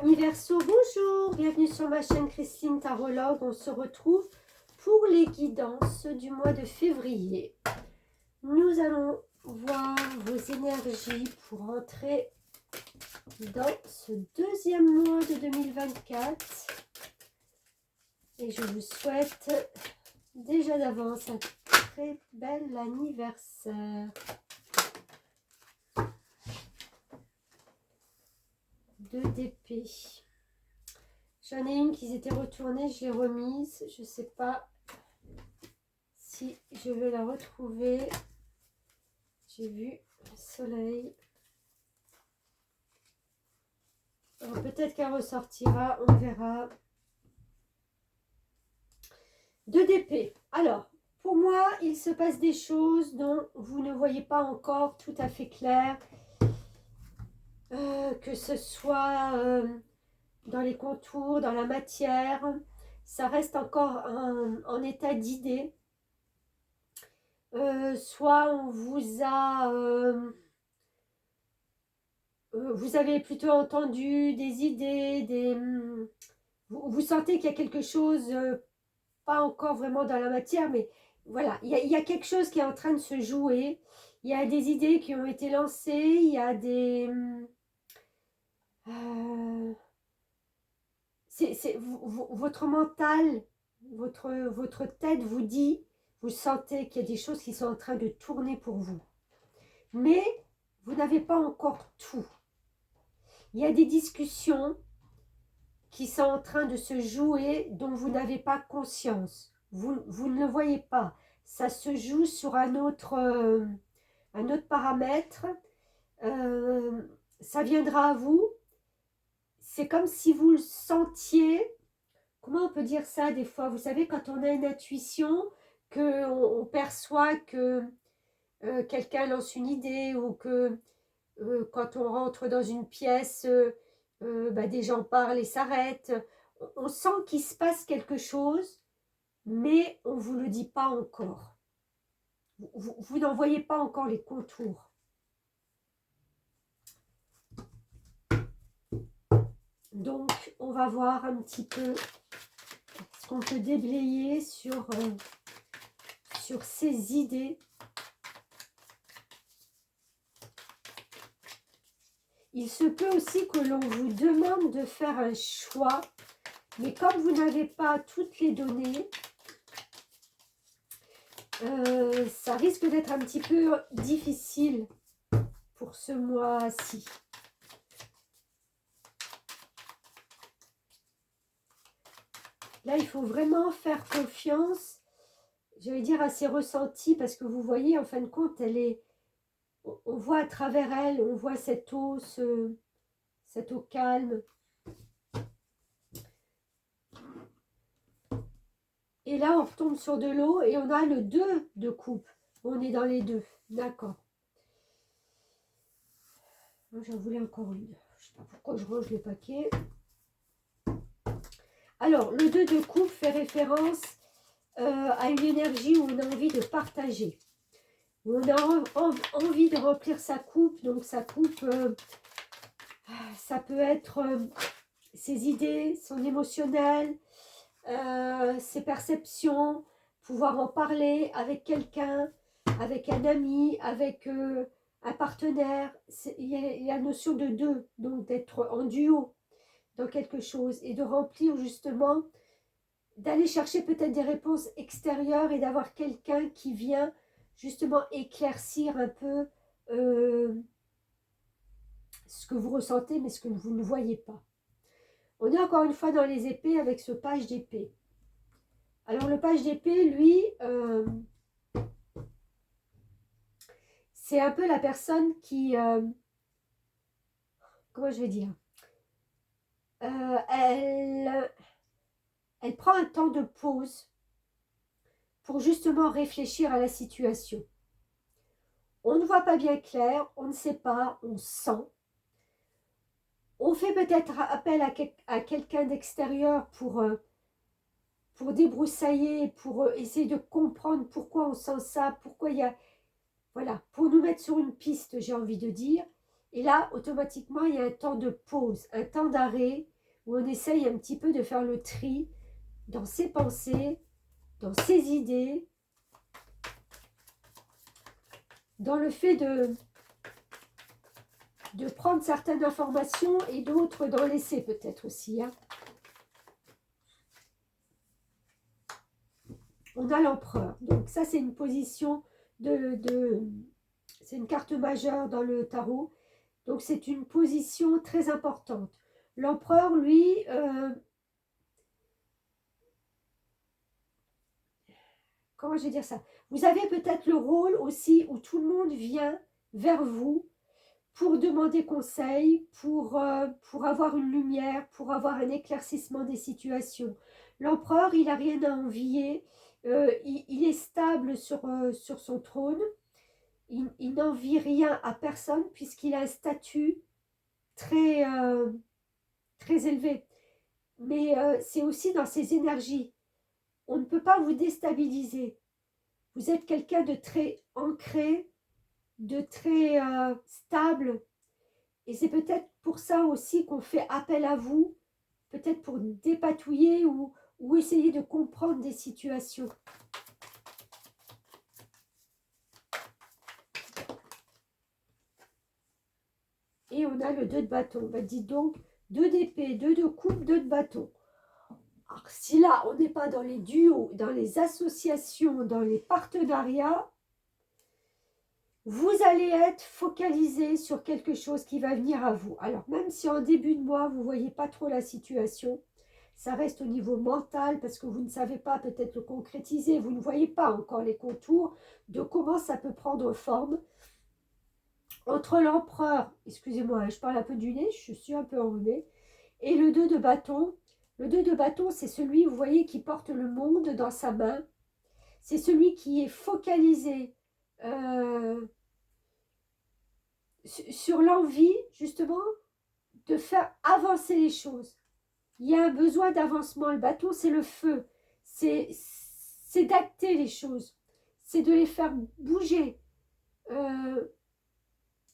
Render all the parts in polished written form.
Amis Verseau, bonjour, bienvenue sur ma chaîne Christine Tarologue. On se retrouve pour les guidances du mois de février. Nous allons voir vos énergies pour entrer dans ce deuxième mois de 2024. Et je vous souhaite déjà d'avance un très bel anniversaire. Deux d'épée. J'en ai une qui s'était retournée, je l'ai remise. Je ne sais pas si je vais la retrouver. J'ai vu le soleil. Alors peut-être qu'elle ressortira, on verra. Deux d'épée. Alors, pour moi, il se passe des choses dont vous ne voyez pas encore tout à fait clair. Que ce soit dans les contours, dans la matière, ça reste encore en état d'idée. Soit on vous a... vous avez plutôt entendu des idées, vous sentez qu'il y a quelque chose, pas encore vraiment dans la matière, mais voilà, il y a quelque chose qui est en train de se jouer. Il y a des idées qui ont été lancées, il y a des... votre mental, votre tête vous dit, vous sentez qu'il y a des choses qui sont en train de tourner pour vous. Mais vous n'avez pas encore tout. Il y a des discussions qui sont en train de se jouer dont vous n'avez pas conscience. Vous ne le voyez pas. Ça se joue sur un autre paramètre. Ça viendra à vous. C'est comme si vous le sentiez. Comment on peut dire ça des fois? Vous savez, quand on a une intuition, qu'on perçoit que quelqu'un lance une idée ou que quand on rentre dans une pièce, des gens parlent et s'arrêtent. On sent qu'il se passe quelque chose, mais on ne vous le dit pas encore. Vous n'en voyez pas encore les contours. Donc, on va voir un petit peu ce qu'on peut déblayer sur ces idées. Il se peut aussi que l'on vous demande de faire un choix, mais comme vous n'avez pas toutes les données, ça risque d'être un petit peu difficile pour ce mois-ci. Là, il faut vraiment faire confiance, j'allais dire, à ses ressentis, parce que vous voyez, en fin de compte, elle est, on voit à travers elle, on voit cette eau calme. Et là, on retombe sur de l'eau et on a le 2 de coupe. On est dans les deux, d'accord. J'en voulais encore une. Je ne sais pas pourquoi je range les paquets. Alors, le 2 de coupe fait référence à une énergie où on a envie de partager. Où on a envie de remplir sa coupe. Donc, sa coupe, ça peut être ses idées, son émotionnel, ses perceptions, pouvoir en parler avec quelqu'un, avec un ami, avec un partenaire. Il y a la notion de deux, donc d'être en duo dans quelque chose et de remplir justement, d'aller chercher peut-être des réponses extérieures et d'avoir quelqu'un qui vient justement éclaircir un peu ce que vous ressentez mais ce que vous ne voyez pas. On est encore une fois dans les épées avec ce page d'épée. Alors le page d'épée, lui, c'est un peu la personne qui, comment je vais dire, elle prend un temps de pause pour justement réfléchir à la situation. On ne voit pas bien clair, on ne sait pas, on sent. On fait peut-être appel à quelqu'un d'extérieur pour débroussailler, pour essayer de comprendre pourquoi on sent ça, pourquoi il y a... Voilà, pour nous mettre sur une piste, j'ai envie de dire. Et là, automatiquement, il y a un temps de pause, un temps d'arrêt où on essaye un petit peu de faire le tri dans ses pensées, dans ses idées, dans le fait de prendre certaines informations et d'autres d'en laisser peut-être aussi. Hein. On a l'empereur. Donc ça, c'est une position c'est une carte majeure dans le tarot. Donc c'est une position très importante. L'empereur, lui, comment je vais dire ça? Vous avez peut-être le rôle aussi où tout le monde vient vers vous pour demander conseil, pour avoir une lumière, pour avoir un éclaircissement des situations. L'empereur, il n'a rien à envier, il est stable sur son trône, il n'envie rien à personne puisqu'il a un statut très, très élevé. Mais c'est aussi dans ses énergies. On ne peut pas vous déstabiliser. Vous êtes quelqu'un de très ancré, de très stable. Et c'est peut-être pour ça aussi qu'on fait appel à vous, peut-être pour dépatouiller ou essayer de comprendre des situations. Et on a le 2 de bâton. Ben, dis donc, 2 d'épée, 2 de coupe, 2 de bâton. Alors, si là, on n'est pas dans les duos, dans les associations, dans les partenariats, vous allez être focalisé sur quelque chose qui va venir à vous. Alors, même si en début de mois, vous ne voyez pas trop la situation, ça reste au niveau mental parce que vous ne savez pas peut-être le concrétiser, vous ne voyez pas encore les contours de comment ça peut prendre forme. Entre l'empereur, excusez-moi, je parle un peu du nez, je suis un peu enrhumée, et le 2 de bâton. Le 2 de bâton, c'est celui, vous voyez, qui porte le monde dans sa main. C'est celui qui est focalisé sur l'envie, justement, de faire avancer les choses. Il y a un besoin d'avancement. Le bâton, c'est le feu. C'est d'acter les choses. C'est de les faire bouger.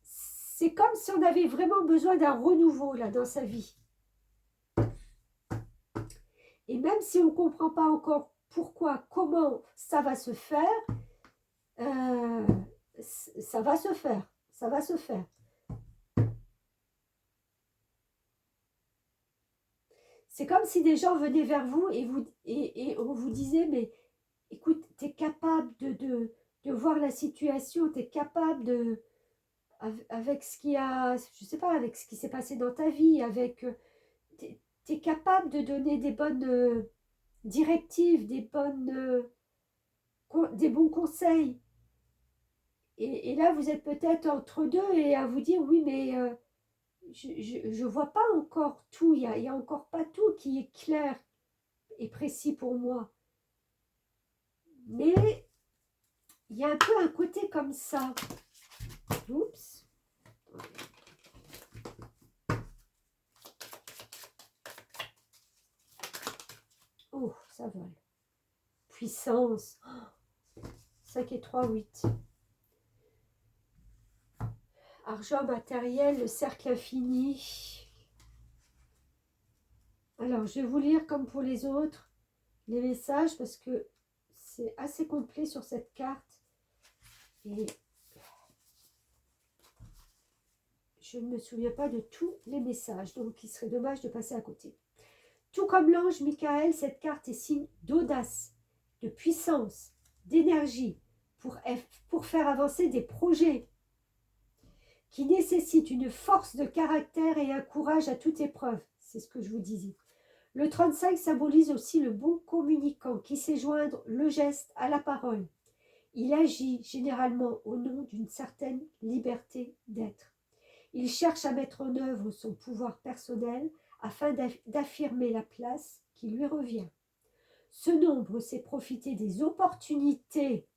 C'est comme si on avait vraiment besoin d'un renouveau là dans sa vie. Et même si on ne comprend pas encore pourquoi, comment ça va se faire, ça va se faire. Ça va se faire. C'est comme si des gens venaient vers vous et on vous disait, mais écoute, tu es capable de voir la situation, tu es capable de, avec ce qui a, je sais pas, avec ce qui s'est passé dans ta vie, avec, tu es capable de donner des bonnes directives, des bons conseils. Et là, vous êtes peut-être entre deux et à vous dire, oui, mais je ne vois pas encore tout, il y a encore pas tout qui est clair et précis pour moi. Mais il y a un peu un côté comme ça. Oups. Oh, ça vole. Puissance. 5 et 3, 8. Argent matériel, le cercle infini. Alors, je vais vous lire comme pour les autres les messages parce que c'est assez complet sur cette carte. Et je ne me souviens pas de tous les messages, donc il serait dommage de passer à côté. Tout comme l'ange Michael, cette carte est signe d'audace, de puissance, d'énergie pour faire avancer des projets qui nécessitent une force de caractère et un courage à toute épreuve. C'est ce que je vous disais. Le 35 symbolise aussi le bon communicant qui sait joindre le geste à la parole. Il agit généralement au nom d'une certaine liberté d'être. Il cherche à mettre en œuvre son pouvoir personnel afin d'affirmer la place qui lui revient. Ce nombre sait profiter des opportunités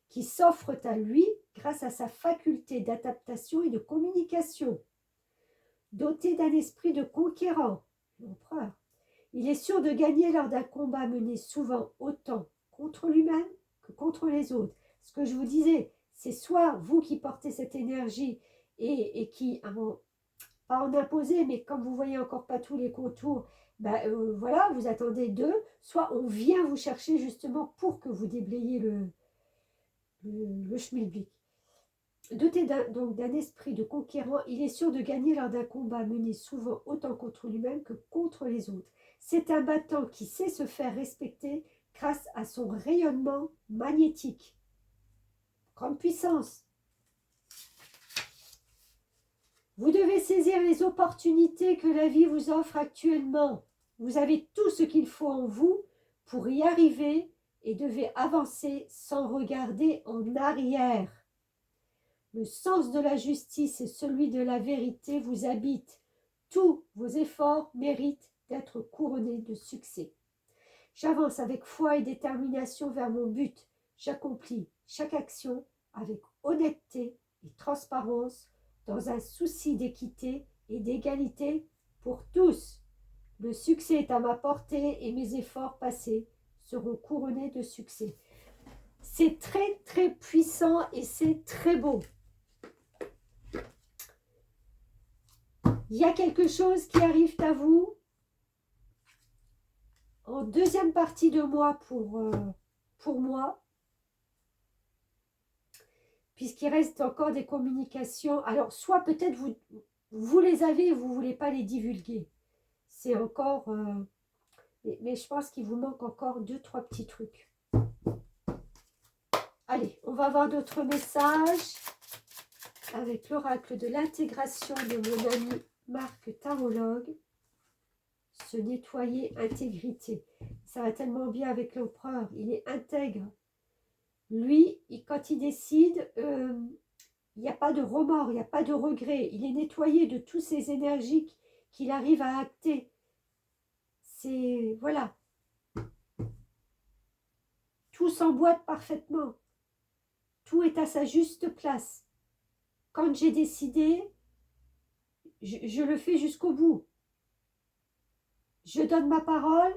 qui s'offrent à lui grâce à sa faculté d'adaptation et de communication. Doté d'un esprit de conquérant, l'empereur, il est sûr de gagner lors d'un combat mené souvent autant contre lui-même que contre les autres. Ce que je vous disais, c'est soit vous qui portez cette énergie et qui pas en imposer, mais comme vous voyez encore pas tous les contours, ben, voilà, vous attendez 2, soit on vient vous chercher justement pour que vous déblayiez le schmilblick. Doté donc d'un esprit de conquérant, il est sûr de gagner lors d'un combat mené souvent autant contre lui-même que contre les autres. C'est un battant qui sait se faire respecter grâce à son rayonnement magnétique. Grande puissance. Vous devez saisir les opportunités que la vie vous offre actuellement. Vous avez tout ce qu'il faut en vous pour y arriver et devez avancer sans regarder en arrière. Le sens de la justice et celui de la vérité vous habitent. Tous vos efforts méritent d'être couronnés de succès. J'avance avec foi et détermination vers mon but. J'accomplis chaque action avec honnêteté et transparence dans un souci d'équité et d'égalité pour tous. Le succès est à ma portée et mes efforts passés seront couronnés de succès. C'est très très puissant et c'est très beau. Il y a quelque chose qui arrive à vous en deuxième partie de mois pour moi, puisqu'il reste encore des communications. Alors, soit peut-être vous les avez et vous ne voulez pas les divulguer. C'est encore... mais je pense qu'il vous manque encore 2-3 petits trucs. Allez, on va voir d'autres messages avec l'oracle de l'intégration de mon ami Marc Tarologue. Se nettoyer, intégrité. Ça va tellement bien avec l'empereur. Il est intègre. Lui, quand il décide, il n'y a pas de remords, il n'y a pas de regret. Il est nettoyé de toutes ces énergies qu'il arrive à acter. C'est... Voilà. Tout s'emboîte parfaitement. Tout est à sa juste place. Quand j'ai décidé, je le fais jusqu'au bout. Je donne ma parole,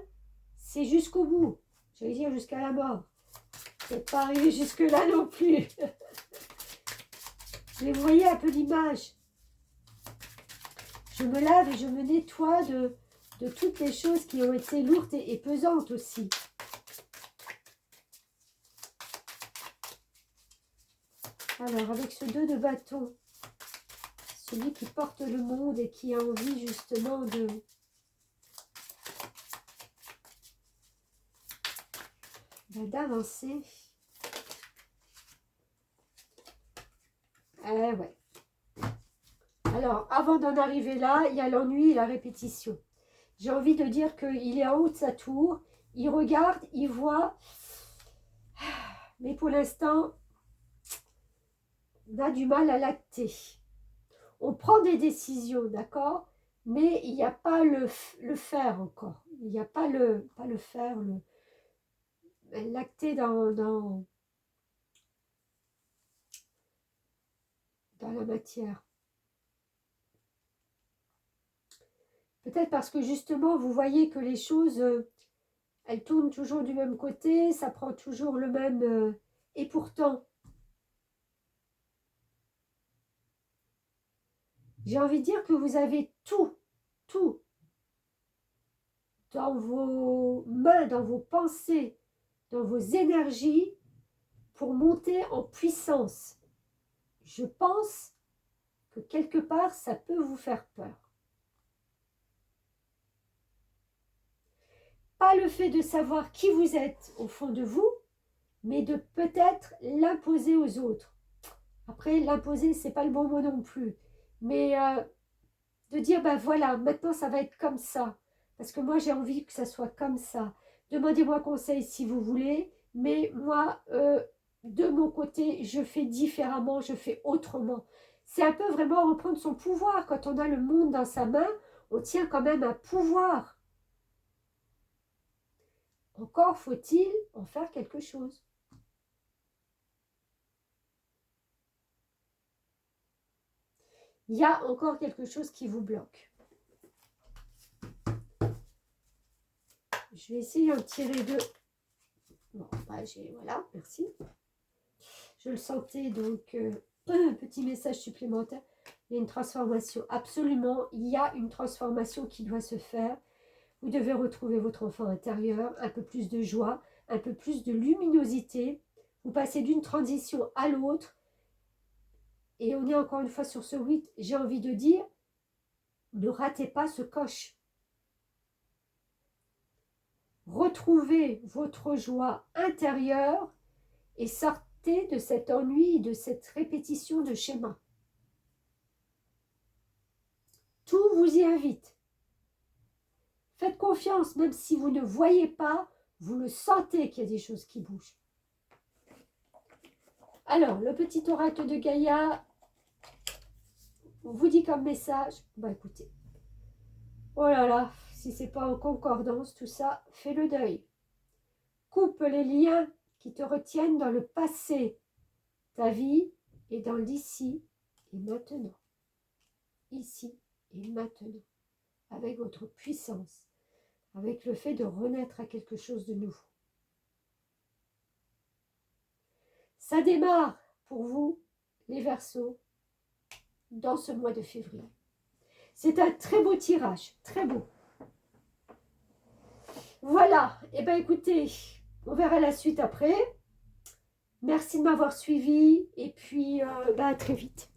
c'est jusqu'au bout. J'allais dire jusqu'à la mort. C'est pas arrivé jusque-là non plus. Mais vous voyez un peu l'image. Je me lave et je me nettoie de toutes les choses qui ont été lourdes et pesantes aussi. Alors, avec ce 2 de bâton, celui qui porte le monde et qui a envie justement d'avancer. Eh ouais. Alors, avant d'en arriver là, il y a l'ennui et la répétition. J'ai envie de dire qu'il est en haut de sa tour, il regarde, il voit, mais pour l'instant, on a du mal à l'acter. On prend des décisions, d'accord, mais il n'y a pas le faire encore. Il n'y a pas le faire, l'acter dans la matière. Peut-être parce que justement, vous voyez que les choses, elles tournent toujours du même côté, ça prend toujours le même... et pourtant, j'ai envie de dire que vous avez tout dans vos mains, dans vos pensées, dans vos énergies pour monter en puissance. Je pense que quelque part, ça peut vous faire peur. Pas le fait de savoir qui vous êtes au fond de vous, mais de peut-être l'imposer aux autres. Après, l'imposer, c'est pas le bon mot non plus. Mais de dire, ben voilà, maintenant ça va être comme ça. Parce que moi, j'ai envie que ça soit comme ça. Demandez-moi conseil si vous voulez, mais moi, de mon côté, je fais différemment, je fais autrement. C'est un peu vraiment reprendre son pouvoir. Quand on a le monde dans sa main, on tient quand même un pouvoir. Encore faut-il en faire quelque chose. Il y a encore quelque chose qui vous bloque. Je vais essayer d'en tirer deux. Bon, bah voilà, merci. Je le sentais, donc un petit message supplémentaire. Il y a une transformation. Absolument, il y a une transformation qui doit se faire. Vous devez retrouver votre enfant intérieur, un peu plus de joie, un peu plus de luminosité. Vous passez d'une transition à l'autre. Et on est encore une fois sur ce 8. J'ai envie de dire, ne ratez pas ce coche. Retrouvez votre joie intérieure et sortez de cet ennui, de cette répétition de schémas. Tout vous y invite. Faites confiance, même si vous ne voyez pas, vous le sentez qu'il y a des choses qui bougent. Alors, le petit oracle de Gaïa vous dit comme message, bah écoutez, oh là là, si c'est pas en concordance tout ça, fais le deuil. Coupe les liens qui te retiennent dans le passé. Ta vie est dans l'ici et maintenant. Ici et maintenant. Avec votre puissance. Avec le fait de renaître à quelque chose de nouveau. Ça démarre pour vous, les Verseaux, dans ce mois de février. C'est un très beau tirage, très beau. Voilà, et bien écoutez, on verra la suite après. Merci de m'avoir suivi et puis à très vite.